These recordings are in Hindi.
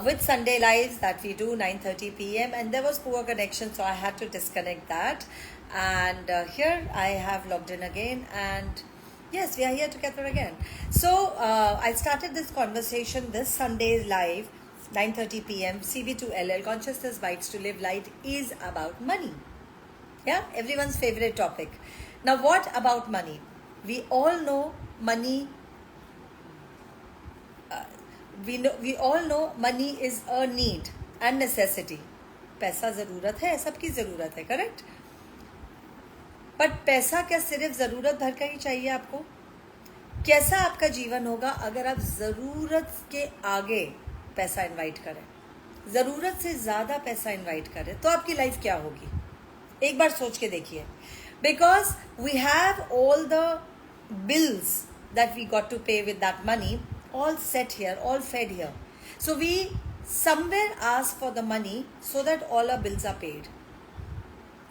With Sunday lives that we do 9:30 p.m. and there was poor connection, so I had to disconnect that. And here I have logged in again, and yes, we are here together again. So I started this conversation this Sunday's live 9:30 p.m. CB2LL Consciousness Bites to Live Light is about money. Yeah, everyone's favorite topic. Now, what about money? We all know money. We all know money is a need and necessity. पैसा ज़रूरत है, सबकी ज़रूरत है, करेक्ट? बट पैसा क्या सिर्फ ज़रूरत भर का ही चाहिए आपको? कैसा आपका जीवन होगा अगर आप ज़रूरत के आगे पैसा इनवाइट करें, ज़रूरत से ज़्यादा पैसा इनवाइट करें, तो आपकी लाइफ क्या होगी? एक बार सोच के देखिए. Because we have all the bills that we got to pay with that money, all set here, all fed here. So we somewhere ask for the money so that all our bills are paid.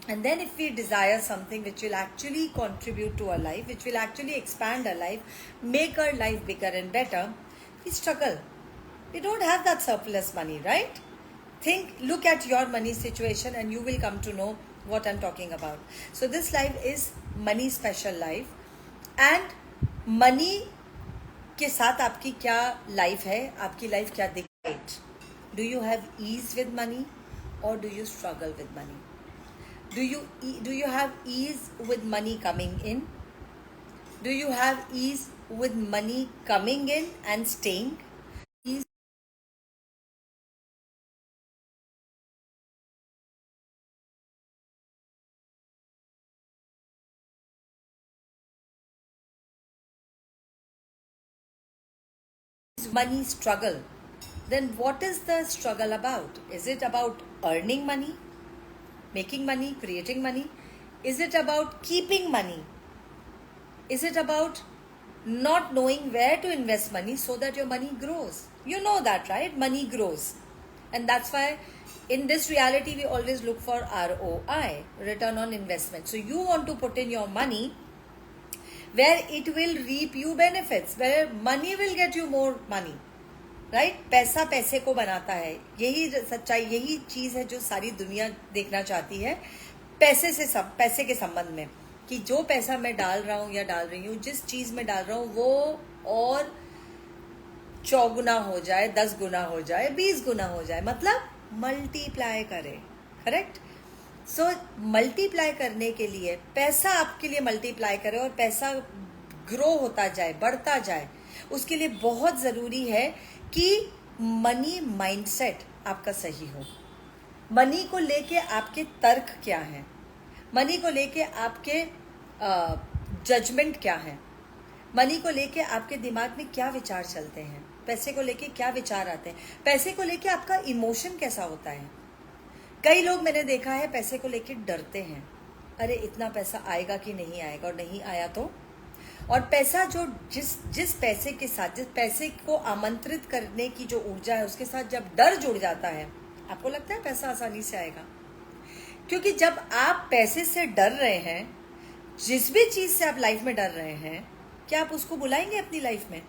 And then if we desire something which will actually contribute to our life, which will actually expand our life, make our life bigger and better, we struggle. We don't have that surplus money, right? Look at your money situation and you will come to know what I'm talking about. So this life is money special life, and money के साथ आपकी क्या लाइफ है, आपकी लाइफ क्या दिखाई? Do you have ease with money और do you struggle with money? Do you have ease with money coming in? Do you have ease with money coming in and staying? Money struggle. Then what is the struggle about? Is it about earning money, making money, creating money? Is it about keeping money? Is it about not knowing where to invest money so that your money grows? You know that, right? Money grows. And that's why in this reality we always look for ROI, return on investment. So you want to put in your money where it will reap you benefits, where money will get you more money, right? पैसा पैसे को बनाता है, यही सच्चाई, यही चीज़ है जो सारी दुनिया देखना चाहती है. पैसे के संबंध में कि जो पैसा मैं डाल रहा हूँ या डाल रही हूँ, जिस चीज़ में डाल रहा हूँ वो और 4 गुना हो जाए, 10 गुना हो जाए, 20 गुना हो जाए, मतलब मल्टीप्लाई करे, करेक्ट? सो मल्टीप्लाई करने के लिए पैसा आपके लिए मल्टीप्लाई करे और पैसा ग्रो होता जाए, बढ़ता जाए, उसके लिए बहुत ज़रूरी है कि मनी माइंडसेट आपका सही हो. मनी को लेके आपके तर्क क्या हैं, मनी को लेके आपके जजमेंट क्या है, मनी को लेके आपके दिमाग में क्या विचार चलते हैं, पैसे को लेके क्या विचार आते हैं, पैसे को लेके आपका इमोशन कैसा होता है. कई लोग मैंने देखा है पैसे को लेके डरते हैं, अरे इतना पैसा आएगा कि नहीं आएगा, और नहीं आया तो. और पैसा जो जिस पैसे के साथ, जिस पैसे को आमंत्रित करने की जो ऊर्जा है, उसके साथ जब डर जुड़ जाता है, आपको लगता है पैसा आसानी से आएगा? क्योंकि जब आप पैसे से डर रहे हैं, जिस भी चीज से आप लाइफ में डर रहे हैं, क्या आप उसको बुलाएंगे अपनी लाइफ में?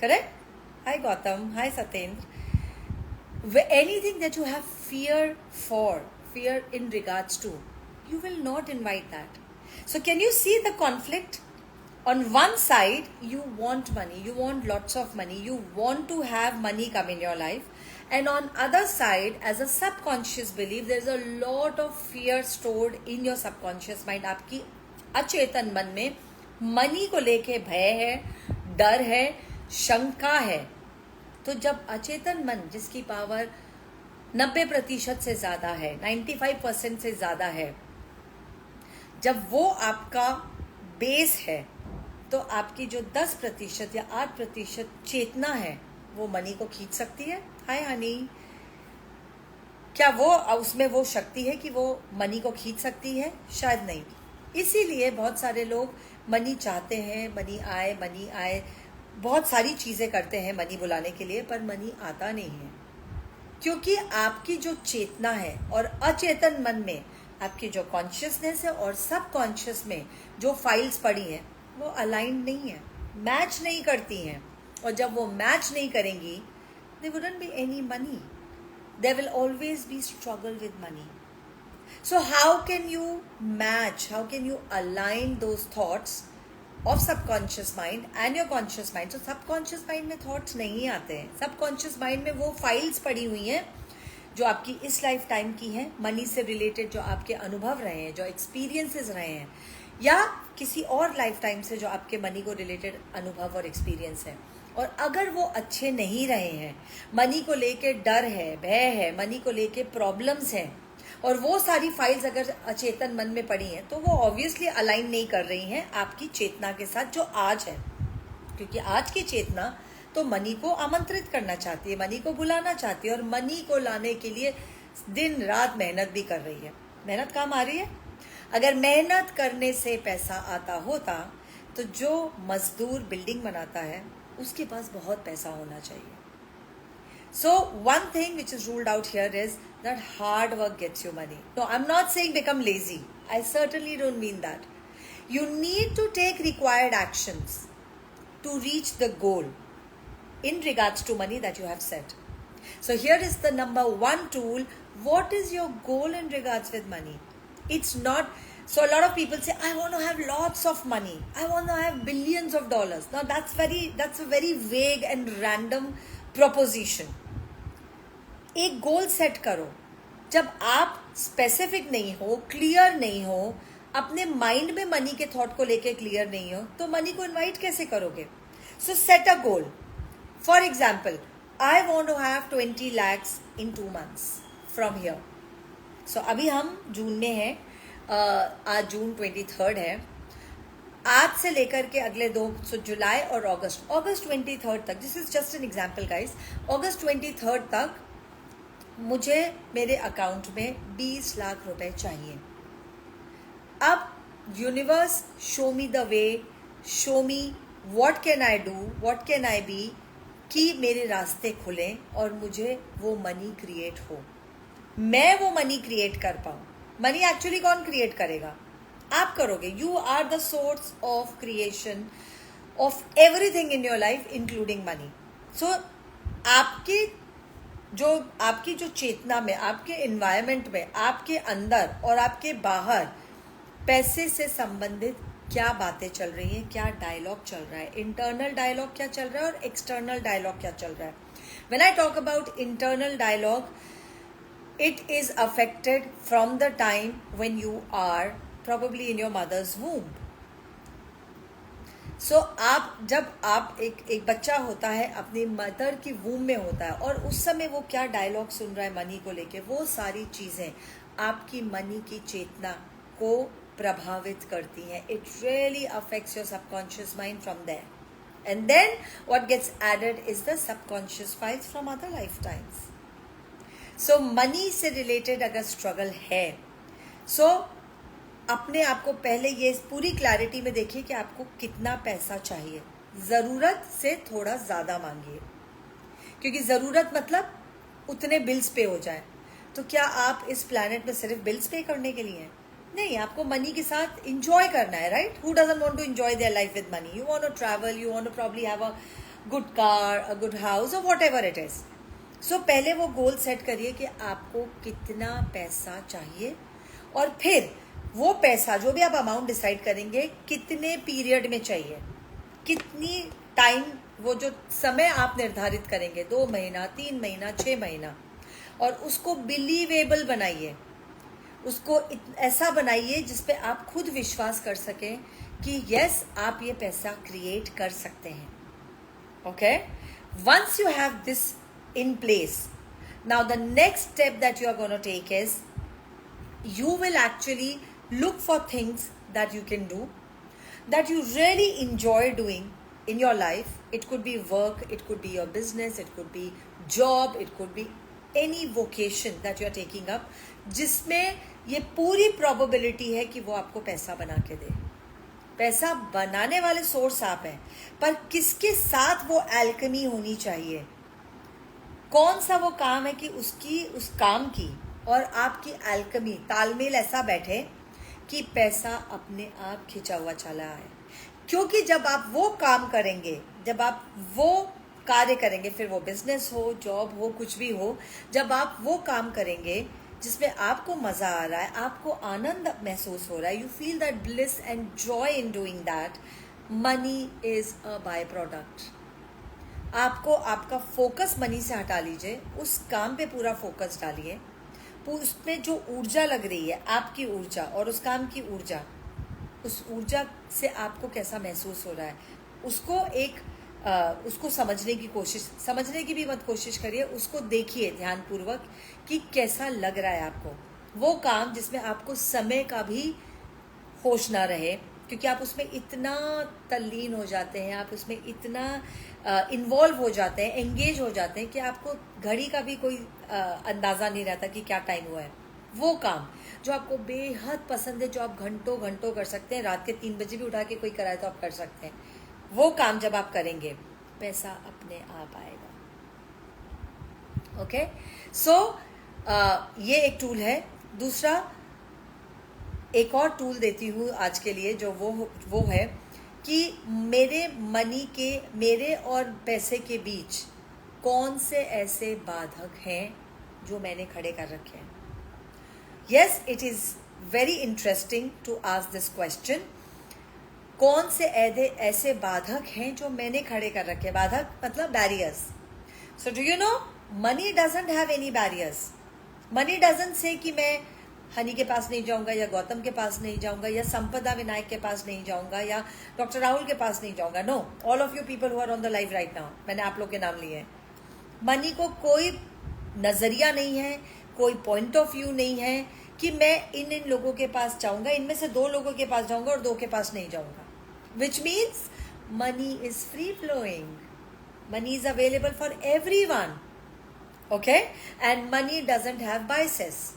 Correct? Hi Gautam, hi Satyendra. Anything that you have fear in regards to, you will not invite that. So can you see the conflict? On one side, you want money, you want lots of money, you want to have money come in your life, and on other side, as a subconscious belief, there's a lot of fear stored in your subconscious mind. आपकी अचेतन मन में मनी को लेके भय है, डर है, शंका है. तो जब अचेतन मन, जिसकी पावर 90% से ज़्यादा है, 95% से ज़्यादा है, जब वो आपका बेस है, तो आपकी जो 10% या 8% चेतना है, वो मनी को खींच सकती है. हाय हनी, क्या वो उसमें वो शक्ति है कि वो मनी को खींच सकती है? शायद नहीं. इसीलिए बहुत सारे लोग मनी चाहते हैं, मनी आए, बहुत सारी चीज़ें करते हैं मनी बुलाने के लिए, पर मनी आता नहीं है. क्योंकि आपकी जो चेतना है और अचेतन मन में आपकी जो कॉन्शियसनेस है और सब कॉन्शियस में जो फाइल्स पड़ी हैं, वो अलाइंड नहीं है, मैच नहीं करती हैं. और जब वो मैच नहीं करेंगी there wouldn't be any money. There will always be struggle with money. So how can you match, how can you align those thoughts of subconscious mind and your conscious mind? So subconscious mind में thoughts नहीं आते हैं. Subconscious mind में वो files पड़ी हुई हैं जो आपकी इस लाइफ टाइम की हैं, मनी से रिलेटेड जो आपके अनुभव रहे हैं, जो एक्सपीरियंसेस रहे हैं, या किसी और लाइफ टाइम से जो आपके मनी को रिलेटेड अनुभव और एक्सपीरियंस है. और अगर वो अच्छे नहीं रहे हैं, मनी को लेके डर है, भय है, मनी को लेके प्रॉब्लम्स हैं, और वो सारी फाइल्स अगर अचेतन मन में पड़ी हैं, तो वो ऑब्वियसली अलाइन नहीं कर रही हैं आपकी चेतना के साथ जो आज है. क्योंकि आज की चेतना तो मनी को आमंत्रित करना चाहती है, मनी को बुलाना चाहती है, और मनी को लाने के लिए दिन रात मेहनत भी कर रही है. मेहनत काम आ रही है. अगर मेहनत करने से पैसा आता होता तो जो मजदूर बिल्डिंग बनाता है उसके पास बहुत पैसा होना चाहिए. So one thing which is ruled out here is that hard work gets you money. No, I'm not saying become lazy. I certainly don't mean that. You need to take required actions to reach the goal in regards to money that you have set. So here is the number one tool. What is your goal in regards with money? It's not, so a lot of people say, I want to have lots of money. I want to have billions of dollars. Now that's a very vague and random proposition. एक गोल सेट करो. जब आप स्पेसिफिक नहीं हो, क्लियर नहीं हो, अपने माइंड में मनी के थॉट को लेके क्लियर नहीं हो, तो मनी को इनवाइट कैसे करोगे? So set a goal. For example, I want to have 20 lakhs in 2 months from here. So अभी हम जून में हैं, आज जून 23 है. आज से लेकर के अगले 2 जुलाई और अगस्त 23 तक, this is just an example guys, अगस्त 23 तक मुझे मेरे अकाउंट में 20 लाख रुपए चाहिए. अब universe show me the way, show me what can I do, what can I be, कि मेरे रास्ते खुलें और मुझे वो मनी क्रिएट हो, मैं वो मनी क्रिएट कर पाऊं. मनी एक्चुअली कौन क्रिएट करेगा? आप करोगे. You are the source of creation of everything in your life including money. So आपकी जो चेतना में, आपके एनवायरनमेंट में, आपके अंदर और आपके बाहर पैसे से संबंधित क्या बातें चल रही हैं, क्या डायलॉग चल रहा है, इंटरनल डायलॉग क्या चल रहा है और एक्सटर्नल डायलॉग क्या चल रहा है. When I talk about internal dialogue, it is affected from the time when you are probably in your mother's womb. So जब आप एक बच्चा होता है, अपनी मदर की वूम में होता है, और उस समय वो क्या डायलॉग सुन रहा है मनी को लेके, वो सारी चीज़ें आपकी मनी की चेतना को प्रभावित करती हैं. It really affects your subconscious mind from there. And then what gets added is the subconscious files from other lifetimes. So money से रिलेटेड अगर स्ट्रगल है, सो अपने आप को पहले ये पूरी क्लैरिटी में देखिए कि आपको कितना पैसा चाहिए. ज़रूरत से थोड़ा ज़्यादा मांगिए, क्योंकि ज़रूरत मतलब उतने बिल्स पे हो जाए. तो क्या आप इस प्लैनेट में सिर्फ बिल्स पे करने के लिए हैं? नहीं, आपको मनी के साथ इंजॉय करना है, right? Who doesn't want to enjoy their life with money? You want to travel, you want to probably have a good car, a good house, और whatever it is. So पहले वो गोल सेट करिए कि आपको कितना पैसा चाहिए, और फिर वो पैसा, जो भी आप अमाउंट डिसाइड करेंगे, कितने पीरियड में चाहिए, कितनी टाइम, वो जो समय आप निर्धारित करेंगे, 2 महीना, 3 महीना, 6 महीना, और उसको बिलीवेबल बनाइए. उसको ऐसा बनाइए जिसपे आप खुद विश्वास कर सकें कि यस, आप ये पैसा क्रिएट कर सकते हैं. Okay, once you have this in place, now the next step that you are going to take is you will actually look for things that you can do, that you really enjoy doing in your life. It could be work, it could be your business, it could be job, it could be any vocation that you are taking up, जिसमें ये पूरी probability है कि वो आपको पैसा बना के दे. पैसा बनाने वाले सोर्स आप हैं, पर किसके साथ वो एल्केमी होनी चाहिए, कौन सा वो काम है कि उस काम की और आपकी एल्केमी, तालमेल ऐसा बैठे कि पैसा अपने आप खिंचा हुआ चला आए. क्योंकि जब आप वो काम करेंगे, जब आप वो कार्य करेंगे, फिर वो बिजनेस हो, जॉब हो, कुछ भी हो, जब आप वो काम करेंगे जिसमें आपको मजा आ रहा है, आपको आनंद महसूस हो रहा है, you feel that bliss and joy in doing that, money is a by product. आपको आपका फोकस मनी से हटा लीजिए, उस काम पे पूरा फोकस डालिए. उसमें जो ऊर्जा लग रही है, आपकी ऊर्जा और उस काम की ऊर्जा, उस ऊर्जा से आपको कैसा महसूस हो रहा है, उसको समझने की भी मत कोशिश करिए, उसको देखिए ध्यानपूर्वक कि कैसा लग रहा है आपको. वो काम जिसमें आपको समय का भी होश ना रहे, क्योंकि आप उसमें इतना तल्लीन हो जाते हैं, आप उसमें इतना इन्वॉल्व हो जाते हैं, एंगेज हो जाते हैं कि आपको घड़ी का भी कोई अंदाज़ा नहीं रहता कि क्या टाइम हुआ है. वो काम जो आपको बेहद पसंद है, जो आप घंटों घंटों कर सकते हैं, रात के 3 बजे भी उठा के कोई कराए तो आप कर सकते हैं, वो काम जब आप करेंगे, पैसा अपने आप आएगा. ओके, सो ये एक टूल है. दूसरा, एक और टूल देती हूँ आज के लिए, जो वो है कि मेरे और पैसे के बीच कौन से ऐसे बाधक हैं जो मैंने खड़े कर रखे हैं. Yes, it is very interesting to ask this question. कौन से ऐसे बाधक हैं जो मैंने खड़े कर रखे हैं. बाधक मतलब barriers. So do you know, money doesn't have any barriers. Money doesn't say कि मैं हनी के पास नहीं जाऊंगा, या गौतम के पास नहीं जाऊंगा, या संपदा विनायक के पास नहीं जाऊंगा, या डॉक्टर राहुल के पास नहीं जाऊंगा. No, all of you people who are on the live right now, मैंने आप लोग के नाम लिए हैं. मनी को कोई नजरिया नहीं है, कोई पॉइंट ऑफ व्यू नहीं है कि मैं इन लोगों के पास जाऊंगा, इनमें से 2 लोगों के पास जाऊंगा और 2 के पास नहीं जाऊंगा. Which means money is free flowing. Money is available for everyone. Okay? And money doesn't have biases.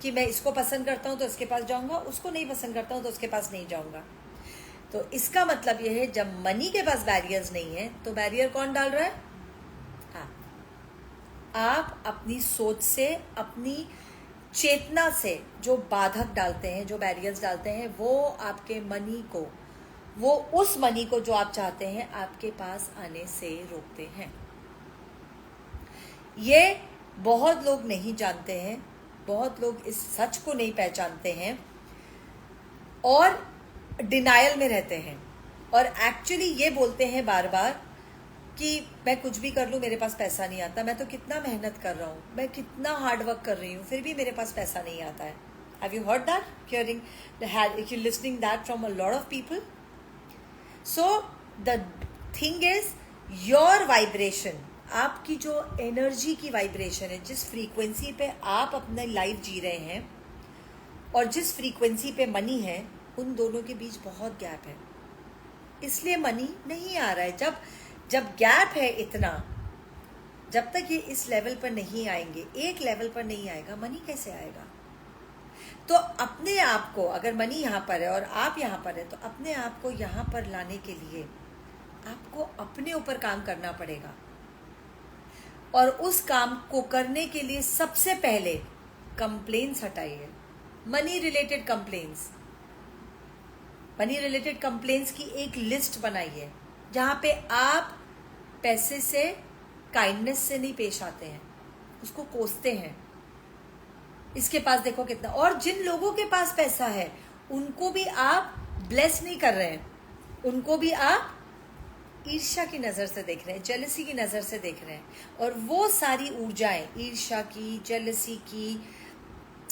कि मैं इसको पसंद करता हूं तो इसके पास जाऊंगा, उसको नहीं पसंद करता हूं तो उसके पास नहीं जाऊंगा. तो इसका मतलब यह है, जब मनी के पास बैरियर्स नहीं है तो बैरियर कौन डाल रहा है? आप अपनी सोच से, अपनी चेतना से जो बाधक डालते हैं, जो बैरियर्स डालते हैं, वो आपके मनी को, वो उस मनी को जो आप चाहते हैं आपके पास आने से रोकते हैं. ये बहुत लोग नहीं जानते हैं, बहुत लोग इस सच को नहीं पहचानते हैं और डिनायल में रहते हैं, और एक्चुअली ये बोलते हैं बार बार कि मैं कुछ भी कर लूं, मेरे पास पैसा नहीं आता. मैं तो कितना मेहनत कर रहा हूं, मैं कितना हार्ड वर्क कर रही हूं, फिर भी मेरे पास पैसा नहीं आता है. Have you heard that? You listening that from a lot of people. So the thing is, your vibration, आपकी जो एनर्जी की वाइब्रेशन है, जिस फ्रीक्वेंसी पे आप अपना लाइफ जी रहे हैं और जिस फ्रीक्वेंसी पे मनी है, उन दोनों के बीच बहुत गैप है. इसलिए मनी नहीं आ रहा है. जब गैप है इतना, जब तक ये इस लेवल पर नहीं आएंगे, एक लेवल पर नहीं आएगा, मनी कैसे आएगा? तो अपने आप को, अगर मनी यहाँ पर है और आप यहाँ पर है, तो अपने आप को यहाँ पर लाने के लिए आपको अपने ऊपर काम करना पड़ेगा. और उस काम को करने के लिए सबसे पहले कंप्लेंट्स हटाइए. मनी रिलेटेड कंप्लेंट्स की एक लिस्ट बनाइए, जहाँ पे आप पैसे से, काइंडनेस से नहीं पेश आते हैं, उसको कोसते हैं. इसके पास देखो कितना. और जिन लोगों के पास पैसा है उनको भी आप ब्लेस नहीं कर रहे हैं, उनको भी आप ईर्ष्या की नजर से देख रहे हैं, जेलसी की नजर से देख रहे हैं. और वो सारी ऊर्जाएं, ईर्ष्या की, जेलसी की,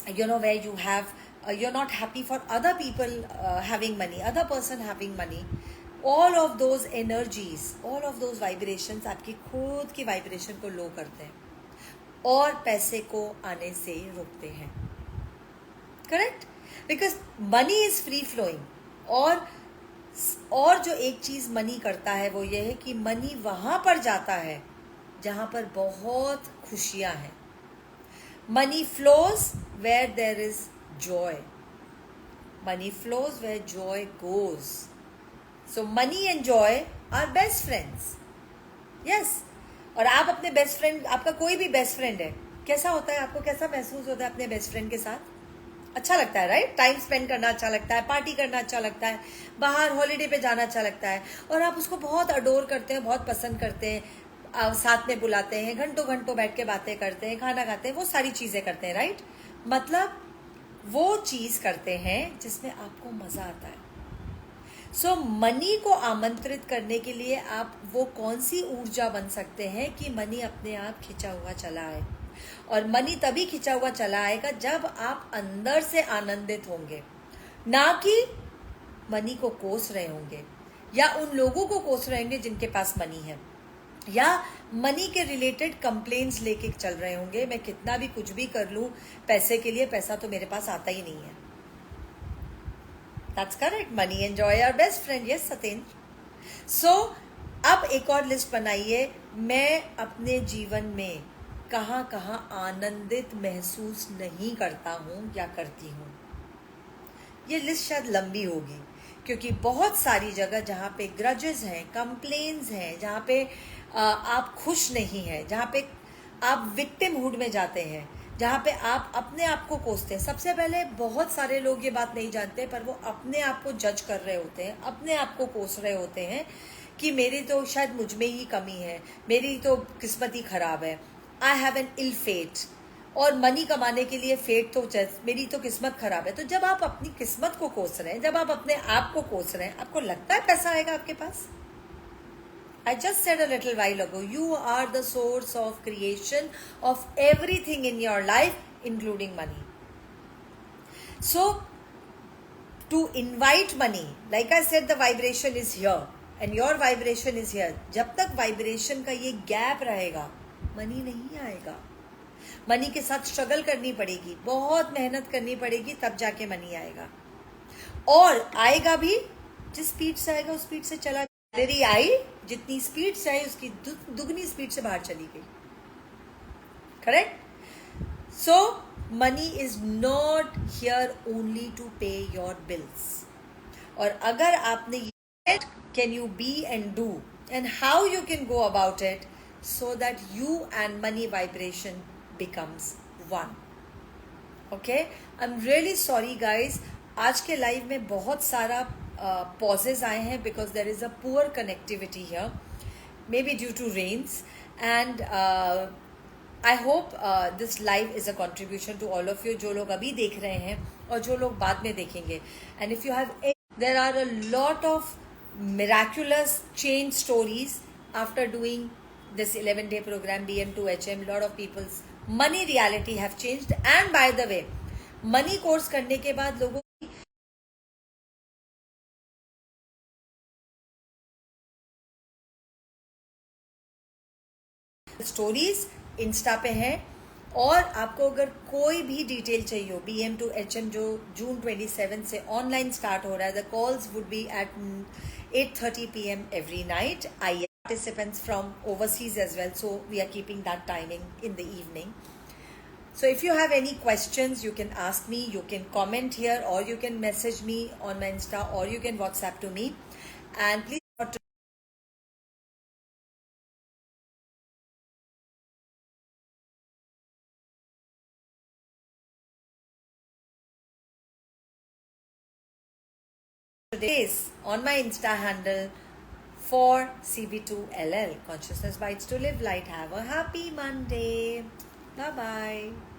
where you have you're not happy for other people having money, other person having money, all of those energies, all of those vibrations आपकी खुद की वाइब्रेशन को लो करते हैं और पैसे को आने से रोकते हैं. Correct? Because money is free flowing. और जो एक चीज मनी करता है वो ये है कि मनी वहां पर जाता है जहां पर बहुत खुशियां हैं. Money flows where there is joy. Money flows where joy goes. So money and joy are best friends. Yes. और आप अपने बेस्ट फ्रेंड, आपका कोई भी बेस्ट फ्रेंड है, कैसा होता है, आपको कैसा महसूस होता है अपने बेस्ट फ्रेंड के साथ? अच्छा लगता है, राइट? टाइम स्पेंड करना अच्छा लगता है, पार्टी करना अच्छा लगता है, बाहर हॉलीडे पे जाना अच्छा लगता है, और आप उसको बहुत अडोर करते हैं, बहुत पसंद करते हैं. साथ में बुलाते हैं, घंटों घंटों बैठ के बातें करते हैं, खाना खाते हैं, वो सारी चीजें करते हैं, राइट? मतलब वो चीज करते हैं जिसमें आपको मजा आता है। सो मनी को आमंत्रित करने के लिए आप वो कौन सी ऊर्जा बन सकते हैं कि मनी अपने आप खिंचा हुआ चला आए। और मनी तभी खिंचा हुआ चला आएगा जब आप अंदर से आनंदित होंगे, ना कि मनी को कोस रहे होंगे या उन लोगों को कोस रहे होंगे जिनके पास मनी है, या मनी के रिलेटेड कंप्लेन्स लेके चल रहे होंगे, मैं कितना भी कुछ भी कर लूं पैसे के लिए, पैसा तो मेरे पास आता ही नहीं है। That's correct, money enjoy our best friend. Yes Satyendra. So अब एक और लिस्ट बनाइए, मैं अपने जीवन में कहाँ कहाँ आनंदित महसूस नहीं करता हूं या करती हूं। ये लिस्ट शायद लंबी होगी क्योंकि बहुत सारी जगह जहाँ पे ग्रजेस हैं, कंप्लेन्स हैं, जहाँ पे आप खुश नहीं हैं, जहाँ पे आप विक्टिमहुड में जाते हैं, जहाँ पे आप अपने आप को कोसते हैं। सबसे पहले बहुत सारे लोग ये बात नहीं जानते, पर वो अपने आप को जज कर रहे होते हैं, अपने आप को कोस रहे होते हैं कि मेरी तो शायद मुझ में ही कमी है, मेरी तो किस्मत ही खराब है, I have an ill fate. और मनी कमाने के लिए फेट तो मेरी तो किस्मत खराब है। तो जब आप अपनी किस्मत को कोस रहे हैं, जब आप अपने आप को कोस रहे हैं, आपको लगता है पैसा आएगा आपके पास? I just said a little while ago, you are the source of creation of everything in your life, including money. So, to invite money, like I said, the vibration is here and your vibration is here. जब तक vibration का ये gap रहेगा, money नहीं आएगा। मनी के साथ स्ट्रगल करनी पड़ेगी, बहुत मेहनत करनी पड़ेगी, तब जाके मनी आएगा। और आएगा भी, जिस स्पीड से आएगा उस स्पीड से चला। सैलरी आई, जितनी स्पीड से आई उसकी दुगनी स्पीड से बाहर चली गई। Correct? So money is not here only to pay your bills. और अगर आपने can you be and do and how you can go about it so that you and money vibration becomes one. Okay, I'm really sorry guys, आज के लाइव में बहुत सारा pauses आए हैं because there is a poor connectivity here, maybe due to rains, and I hope this live is a contribution to all of you जो लोग अभी देख रहे हैं और जो लोग बाद में देखेंगे. And if you have, there are a lot of miraculous change stories after doing this 11-day program BM2HM. Lot of people's money reality have changed. And by the way, money course करने के बाद लोगों की स्टोरीज इंस्टा पे हैं, और आपको अगर कोई भी डिटेल चाहिए हो, BM2HM जो जून 27 से ऑनलाइन स्टार्ट हो रहा है, the calls would be at 8:30 PM every night. Participants from overseas as well, so we are keeping that timing in the evening. So if you have any questions, you can ask me, you can comment here, or you can message me on my Insta, or you can WhatsApp to me. And please not to today's on my Insta handle for CB2LL, Consciousness Bites to Live Light. Have a happy Monday. Bye bye.